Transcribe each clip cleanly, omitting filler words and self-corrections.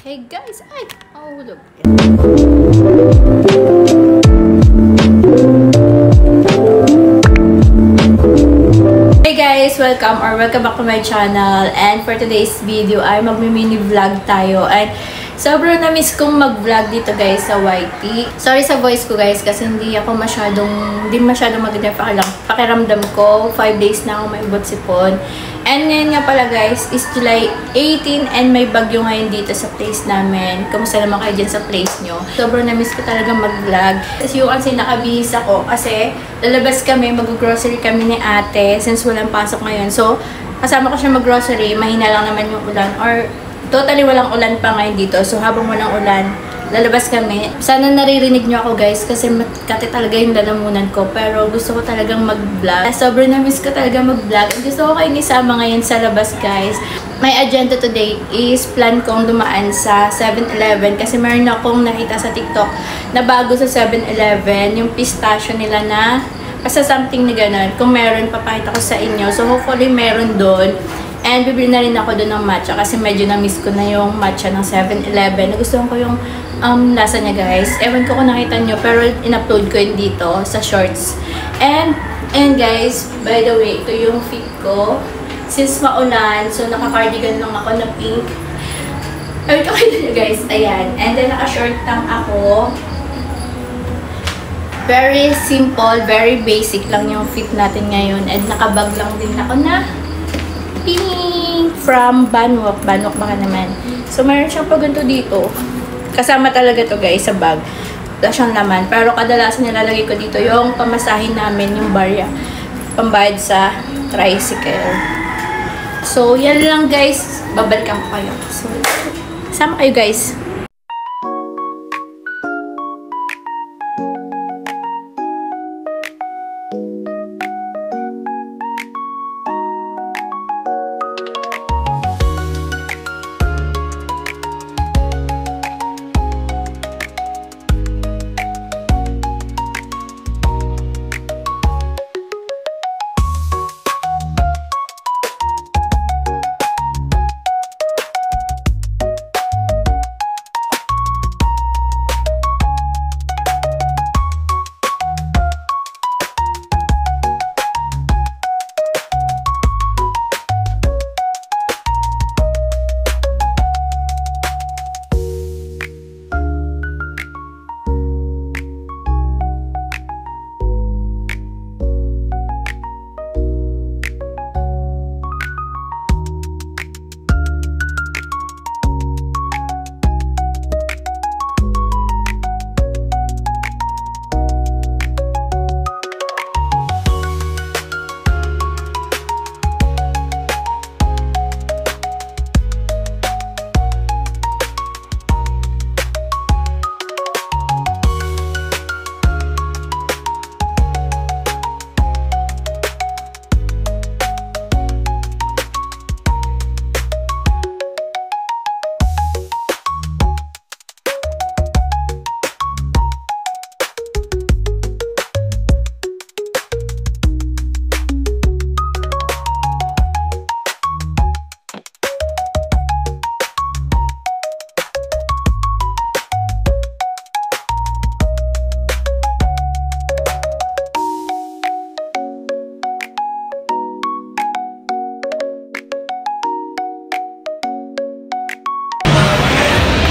Hey guys, ay! Mahulog. Hey guys, welcome back to my channel. And for today's video ay magmi-mini vlog tayo. And sobrang na-miss kong mag-vlog dito guys sa YT. Sorry sa voice ko guys kasi hindi masyadong maganda pakiramdam ko. 5 days na ako may ubat-sipon. And ngayon nga pala guys is July 18 and may bagyo ngayon dito sa place namin. Kamusta naman kayo dyan sa place nyo? Sobrang na-miss ko talaga mag-vlog. Kasi yung kasi nakabihis ako kasi lalabas kami, mag-grocery kami ni ate since walang pasok ngayon. So, kasama ko siya mag-grocery, mahina lang naman yung ulan or totally walang ulan pa ngayon dito. So, habang walang ulan, lalabas kami. Sana naririnig nyo ako guys kasi matkati talaga yung lalamunan ko. Pero gusto ko talagang mag-vlog. Sobrang na-miss ko talaga mag-vlog. Gusto ko kayo nisama ngayon sa labas guys. My agenda today is plan kong dumaan sa 7-Eleven kasi meron akong nakita sa TikTok na bago sa 7-Eleven yung pistachio nila na basta something na gano'n. Kung meron, papakita ko sa inyo. So hopefully meron doon. And bibili na rin ako doon ng matcha kasi medyo na-miss ko na yung matcha ng 7-Eleven. Nagustuhan ko yung lasa niya guys. Ewan ko kung nakita nyo pero in-upload ko yun dito sa shorts. And guys, by the way, ito yung fit ko. Since maulan, so naka-cardigan lang ako na pink. Ewan ko kayo guys, ayan. And then naka-short lang ako. Very simple, very basic lang yung fit natin ngayon. And nakabag lang din ako na pink from Banwok. Banwok baka naman. So, mayroon siyang paganto dito. Kasama talaga to guys sa bag. Wala siyang laman. Pero kadalasan nilalagay ko dito yung pamasahin namin, yung barya. Pambayad sa tricycle. So, yan lang guys. Babalikan ko kayo. So, sama kayo guys.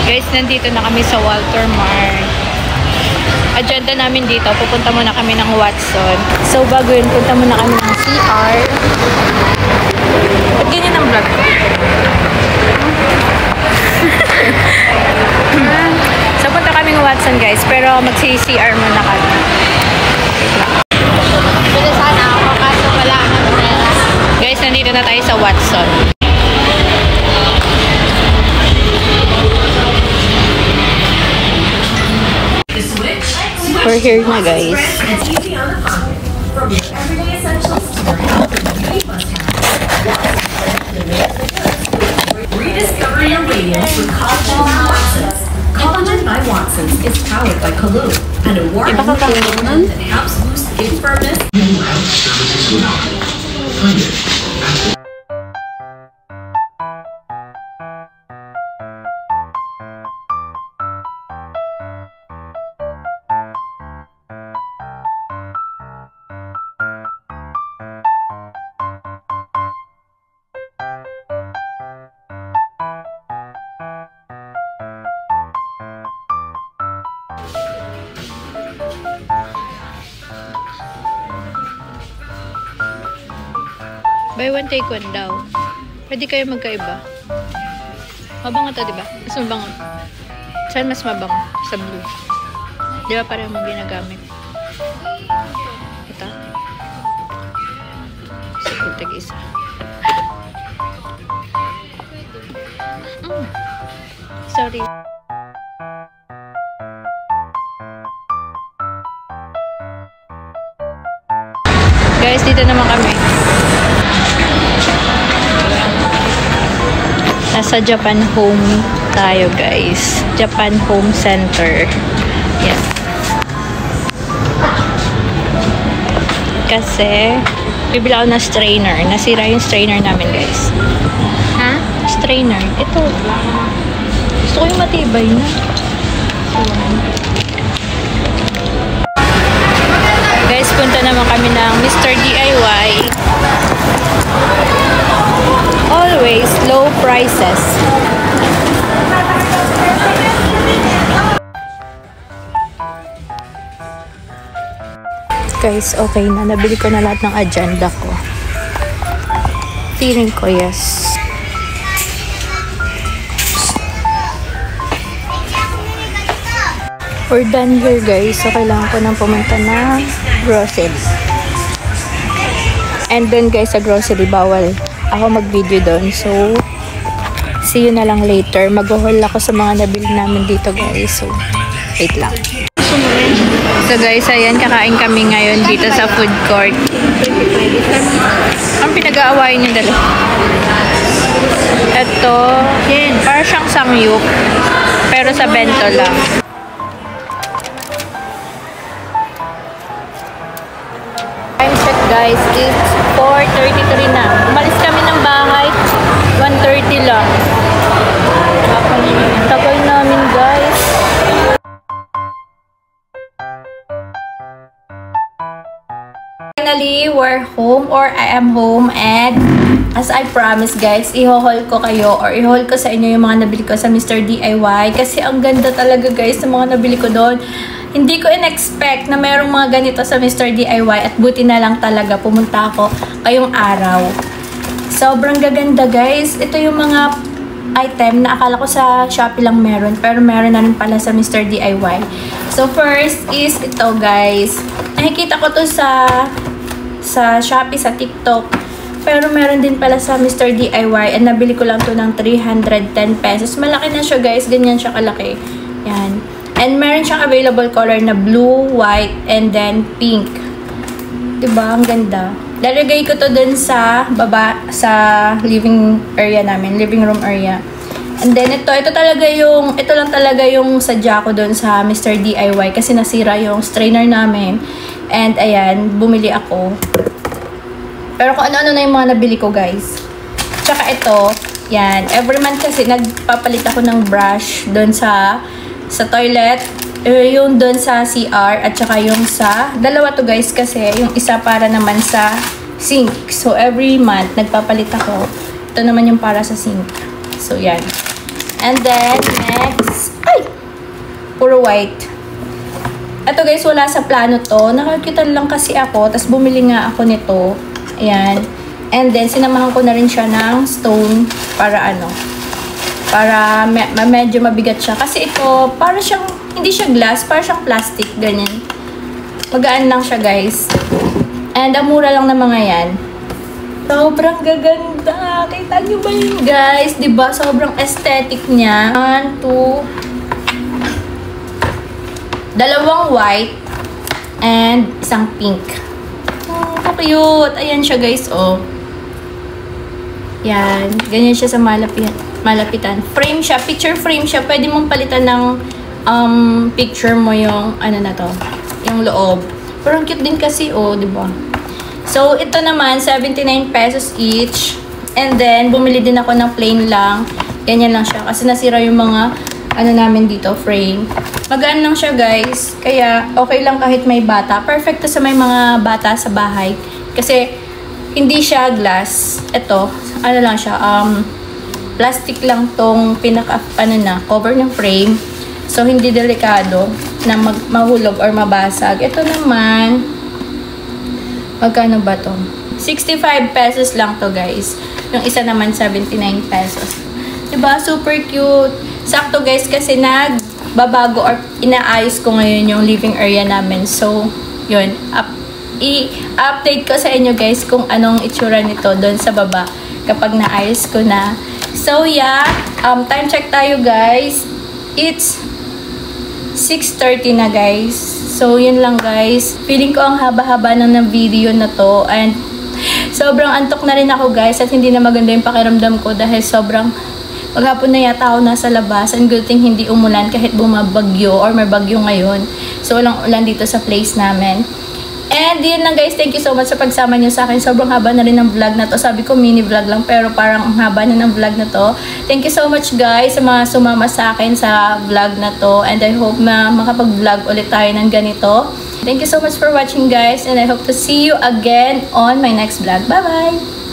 Guys, nandito na kami sa Walter Mart. Agenda namin dito, pupunta muna kami ng Watson. So, bago yun, punta muna kami ng CR. Ba't ganyan ang vlog? So, punta kami ng Watson, guys. Pero, mag-CR muna kami. Pwede sana ako, kaso wala akong pera. Guys, nandito na tayo sa Watson. We're here na guys. Rediscover your radiance with Collagen by Watsons. Collagen by Watsons is powered by Kaloo, an award-winning supplement that helps boost skin firmness. Buy one, take one daw. Pwede kayo magkaiba. Mabango to, diba? Mas mabango. Saan mas mabango? Sa blue. Diba parang mo ginagamit? Ito. Sige, tag-isa. Sorry. Guys, dito naman kami. Nasa Japan Home tayo, guys. Japan Home Center. Yan. Kasi, bibili ako ng strainer. Nasira yung strainer namin, guys. Ha? Strainer. Ito. Gusto ko yung matibay na. Guys, punta naman kami ng Mr. DIY. Always low prices. Guys, okay na. Nabili ko na lahat ng agenda ko. Feeling ko, yes. We're done here, guys. So, kailangan ko nang pumunta ng grocery. And then, guys, sa grocery, bawal ako mag-video doon. So, see you na lang later. Mag-haul ako sa mga nabili namin dito, guys. So, wait lang. So, guys, ayan, kakain kami ngayon dito sa food court. Ang pinag-aawain niyo dalawa. Ito, para siyang samyup. Pero sa bento lang. Time check, guys, it's 4:33 na. Umalis kami ng bahay, 1:30 lang. Tagal namin, guys. Finally, we're home, or I am home, and as I promised, guys, i-haul ko kayo or i-haul ko sa inyo yung mga nabili ko sa Mr. DIY kasi ang ganda talaga, guys, sa mga nabili ko doon. Hindi ko in-expect na mayroong mga ganito sa Mr. DIY at buti na lang talaga pumunta ako ngayong araw. Sobrang gaganda, guys. Ito yung mga item na akala ko sa Shopee lang meron, pero meron na rin pala sa Mr. DIY. So first is ito, guys. Nakikita ko to sa Shopee, sa TikTok. Pero meron din pala sa Mr. DIY and nabili ko lang to ng 310 pesos. Malaki na siya, guys. Ganyan siya kalaki. Yan. And meron siyang available color na blue, white, and then pink. Diba? Ang ganda. Lalagay ko to dun sa baba, sa living area namin. Living room area. And then ito lang talaga yung sadya ko dun sa Mr. DIY kasi nasira yung strainer namin. And ayan, bumili ako. Pero kung ano-ano na yung mga nabili ko, guys. Tsaka ito, yan. Every month kasi nagpapalit ako ng brush dun sa toilet, yung doon sa CR, at saka yung sa, dalawa to, guys, kasi yung isa para naman sa sink. So, every month, nagpapalit ako. Ito naman yung para sa sink. So, yan. And then, next, ay! Puro white. Ito, guys, wala sa plano to. Nakakitan lang kasi ako, tapos bumili nga ako nito. Ayan. And then, sinamahan ko na rin siya ng stone para para medyo mabigat siya. Kasi ito, para siyang, hindi siya glass, para siyang plastic, ganyan. Magaan lang siya, guys. And ang mura lang na mga yan. Sobrang gaganda. Kita nyo ba yun, guys? Diba? Sobrang aesthetic niya. 1, 2, dalawang white, and isang pink. Oh, cute. Ayan siya, guys, oh. Yan. Ganyan siya sa malapitan. Frame siya. Picture frame siya. Pwede mong palitan ng picture mo yung ano na to. Yung loob. Pero ang cute din kasi, oh, diba? So, ito naman, 79 pesos each. And then, bumili din ako ng plain lang. Ganyan lang siya. Kasi nasira yung mga ano namin dito, frame. Magaan lang siya, guys. Kaya, okay lang kahit may bata. Perfect to sa may mga bata sa bahay. Kasi, hindi siya glass. Ito, ano lang siya, plastic lang tong cover ng frame. So, hindi delikado na mahulog or mabasag. Ito naman, magkano ba to? 65 pesos lang to guys. Yung isa naman 79 pesos. Diba? Super cute. Sakto guys kasi nagbabago or inaayos ko ngayon yung living area namin. So, yun. I-update ko sa inyo guys kung anong itsura nito doon sa baba kapag naayos ko na. So, yeah. Time check tayo guys. It's 6:30 na guys. So, yun lang guys. Feeling ko ang haba-haba ng video na to. And sobrang antok na rin ako guys. At hindi na maganda yung pakiramdam ko dahil sobrang maghapon na yata ako nasa labas. And good thing hindi umulan kahit bumabagyo or may bagyo ngayon. So, walang ulan dito sa place namin. And yun lang guys, thank you so much sa pagsama niyo sa akin. Sobrang haba na rin ng vlog na to. Sabi ko mini vlog lang pero parang ang haba na ng vlog na to. Thank you so much guys sa mga sumama sa akin sa vlog na to. And I hope na makapag-vlog ulit tayo ng ganito. Thank you so much for watching guys. And I hope to see you again on my next vlog. Bye bye!